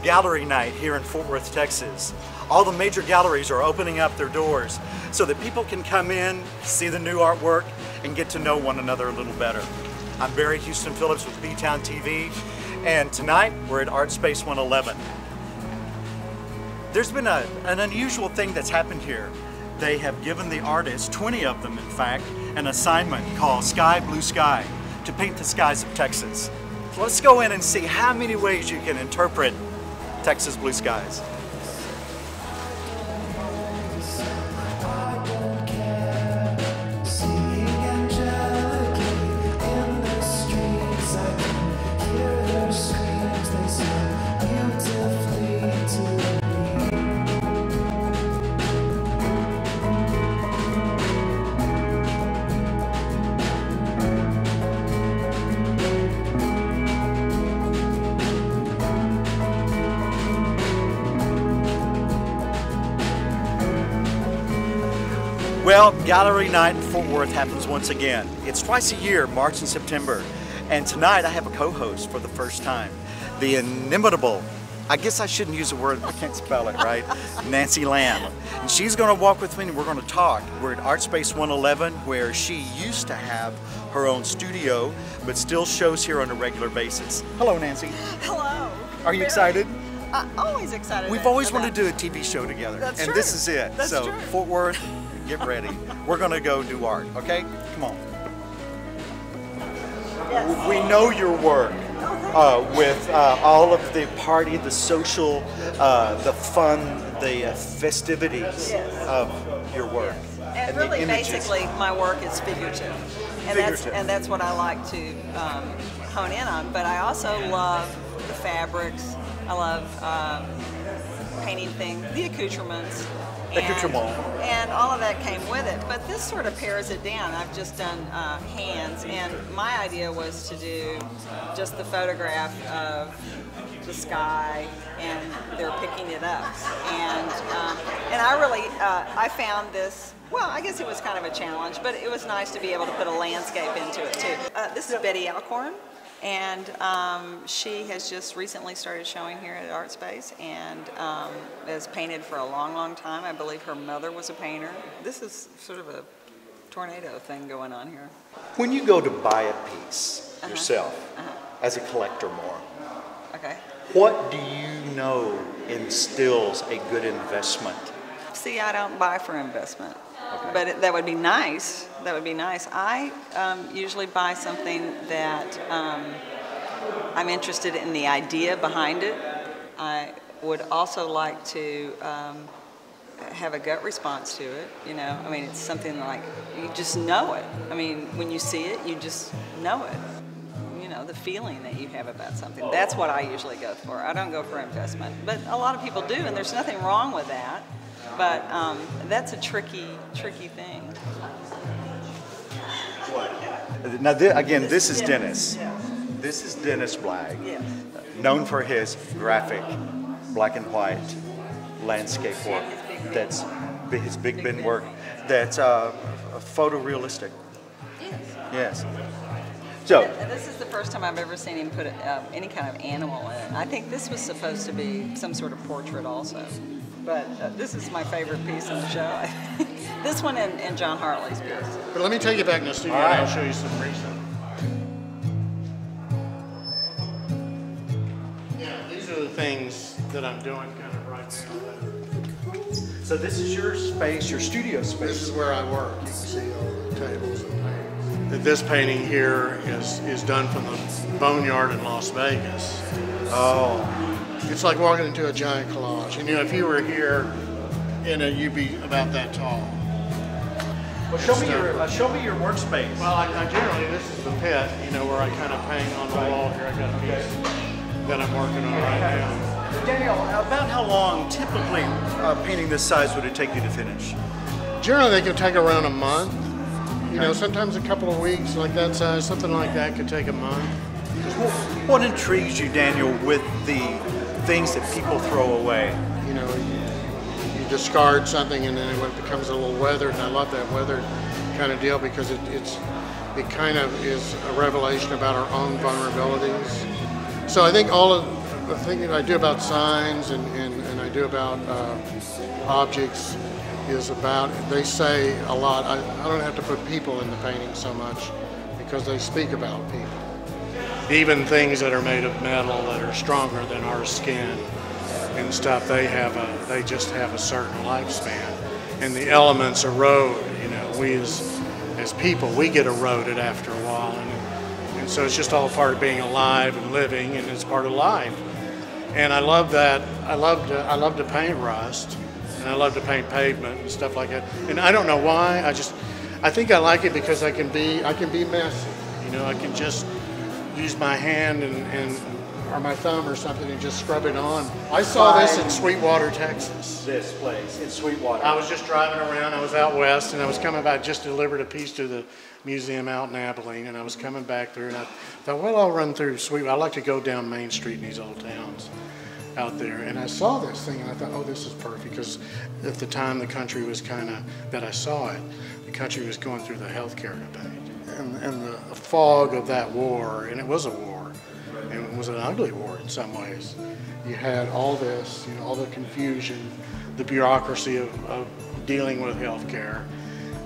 gallery night here in Fort Worth, Texas. All the major galleries are opening up their doors so that people can come in, see the new artwork, and get to know one another a little better. I'm Barry Houston Phillips with BtownTV, and tonight we're at Art Space 111. There's been an unusual thing that's happened here. They have given the artists, 20 of them in fact, an assignment called Sky Blue Sky, to paint the skies of Texas. So let's go in and see how many ways you can interpret Texas blue skies. Well, gallery night in Fort Worth happens once again. It's twice a year, March and September. And tonight I have a co-host for the first time. The inimitable, I guess I shouldn't use the word, I can't spell it right, Nancy Lamb. And she's gonna walk with me and we're gonna talk. We're at Art Space 111 where she used to have her own studio, but still shows here on a regular basis. Hello, Nancy. Hello. Are you excited? Always excited. We've always wanted to do a TV show together. That's and true. this is it. That's so true. Fort Worth, get ready. We're gonna go do art, okay? Come on. Yes. We know your work with all of the party, the social, the fun, the festivities of your work. And really, basically, my work is figurative. And that's what I like to hone in on. But I also love the fabrics. I love painting things, the accoutrements. And all of that came with it, but this sort of pares it down. I've just done hands, and my idea was to do just the photograph of the sky, and they're picking it up. And I really, I found this, well, I guess it was kind of a challenge, but it was nice to be able to put a landscape into it too. This is Betty Alcorn. And she has just recently started showing here at Art Space and has painted for a long, long time. I believe her mother was a painter. This is sort of a tornado thing going on here. When you go to buy a piece yourself, as a collector more, what do you know instills a good investment? See, I don't buy for investment. But that would be nice. That would be nice. I usually buy something that I'm interested in the idea behind it. I would also like to have a gut response to it. You know, I mean, it's something like you just know it. I mean, when you see it, you just know it. You know, the feeling that you have about something. That's what I usually go for. I don't go for investment, but a lot of people do, and there's nothing wrong with that. But that's a tricky thing. Now, this is Dennis. Yeah. This is Dennis Blagg, Yes. known for his graphic, black and white landscape work. That's his Big Ben work. That's photorealistic. Yes. Yes. So And this is the first time I've ever seen him put any kind of animal in it. I think this was supposed to be some sort of portrait also. But this is my favorite piece in the show. This one and John Hartley's piece. But let me take you back in the studio and I'll show you some recent. Yeah, these are the things that I'm doing kind of right now. So this is your space, your studio space. This is where I work. You can see all the tables and paintings. This painting here is done from the Boneyard in Las Vegas. Oh. It's like walking into a giant collage. And you know, if you were here, you know, you'd be about that tall. Well, show me your workspace. Well, I generally, this is the pit, you know, where I kind of paint on the wall here. I got a piece that I'm working on right now. Daniel, about how long typically painting this size would it take you to finish? Generally, they can take around a month. You know, sometimes a couple of weeks, like that size, something like that could take a month. What intrigues you, Daniel, with the things that people throw away? You know, you discard something and then it becomes a little weathered, and I love that weathered kind of deal because it kind of is a revelation about our own vulnerabilities. So I think all of the thing that I do about signs and I do about objects is about, they say a lot. I don't have to put people in the painting so much because they speak about people. Even things that are made of metal that are stronger than our skin and stuff, they just have a certain lifespan. And the elements erode, you know, we as people, we get eroded after a while. And so it's just all part of being alive and living, and it's part of life. And I love that. I love to paint rust, and I love to paint pavement and stuff like that. And I don't know why. I think I like it because I can be messy. You know, I can just use my hand or my thumb or something and just scrub it on. I saw this in Sweetwater, Texas. This place in Sweetwater. I was just driving around. I was out west, and I was coming back. Just delivered a piece to the museum out in Abilene, and I was coming back through, and I thought, well, I'll run through Sweetwater. I like to go down Main Street in these old towns out there, and I saw this thing, and I thought, oh, this is perfect, because at the time the country was that I saw it, the country was going through the healthcare debate, and the fog of that war, and it was a war, and it was an ugly war in some ways. You had all this, you know, all the confusion, the bureaucracy of dealing with healthcare,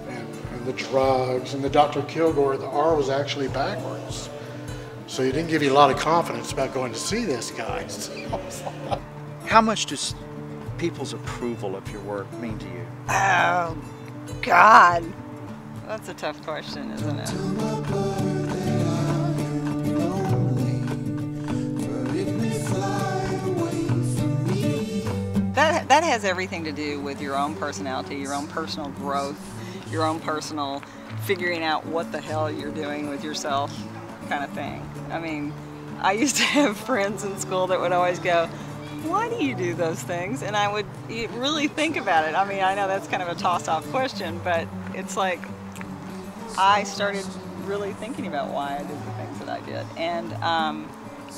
and the drugs, and the Dr. Kilgore, the R was actually backwards. So he didn't give you a lot of confidence about going to see this guy. How much does people's approval of your work mean to you? Oh, God. That's a tough question, isn't it? That has everything to do with your own personality, your own personal growth, your own personal figuring out what the hell you're doing with yourself kind of thing. I mean, I used to have friends in school that would always go, why do you do those things? And I would really think about it. I mean, I know that's kind of a toss-off question, but it's like I started really thinking about why I did the things that I did. And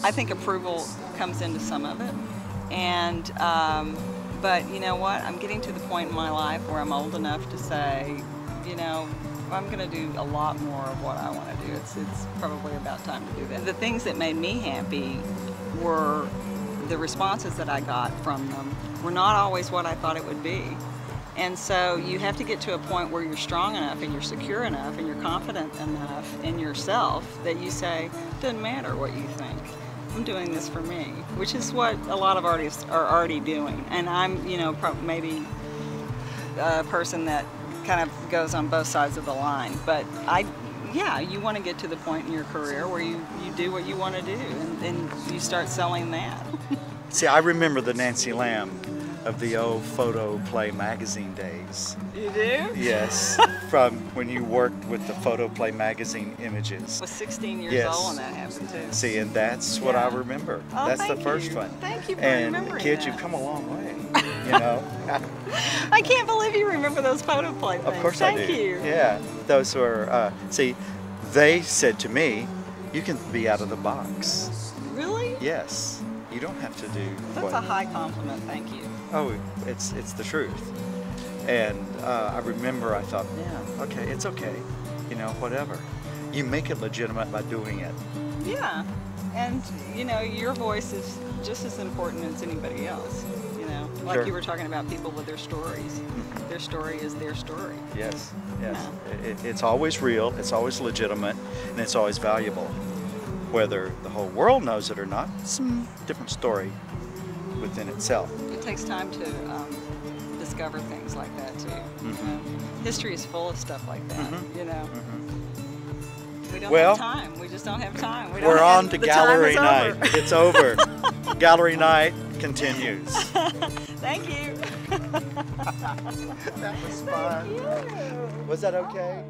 I think approval comes into some of it. And but you know what? I'm getting to the point in my life where I'm old enough to say, you know, I'm going to do a lot more of what I want to do. It's probably about time to do that. The things that made me happy were the responses that I got from them were not always what I thought it would be. And so you have to get to a point where you're strong enough and you're secure enough and you're confident enough in yourself that you say, doesn't matter what you think. I'm doing this for me, which is what a lot of artists are already doing. And I'm, you know, maybe a person that kind of goes on both sides of the line. But yeah, you want to get to the point in your career where you do what you want to do, and you start selling that. See, I remember the Nancy Lamb of the old photo play magazine days. You do? Yes, from when you worked with the photo play magazine images. I was 16 years yes. old when that happened too. See, and that's what I remember. Oh, that's the first you. one. Thank you for And remembering kids, that. you've come a long way, you know. I can't believe you remember those photo play things. Of course Thank I do. you. Yeah, those were, see, they said to me, you can be out of the box. Really? Yes. You don't have to do That's a high compliment, thank you. Oh, it's the truth. And I remember I thought, yeah, okay, it's okay. You know, whatever. You make it legitimate by doing it. Yeah. And, you know, your voice is just as important as anybody else. You know, like Sure. you were talking about people with their stories. Their story is their story. Yes, yes. Yeah. It's always real, it's always legitimate, and it's always valuable. Whether the whole world knows it or not, it's a different story within itself. It takes time to discover things like that too. Mm-hmm. You know? History is full of stuff like that. Mm-hmm. You know, we don't Well, have time. We just don't have time. We're on to the gallery time is night. over. It's over. Gallery night continues. Thank you. That was fun. Thank you. Was that okay?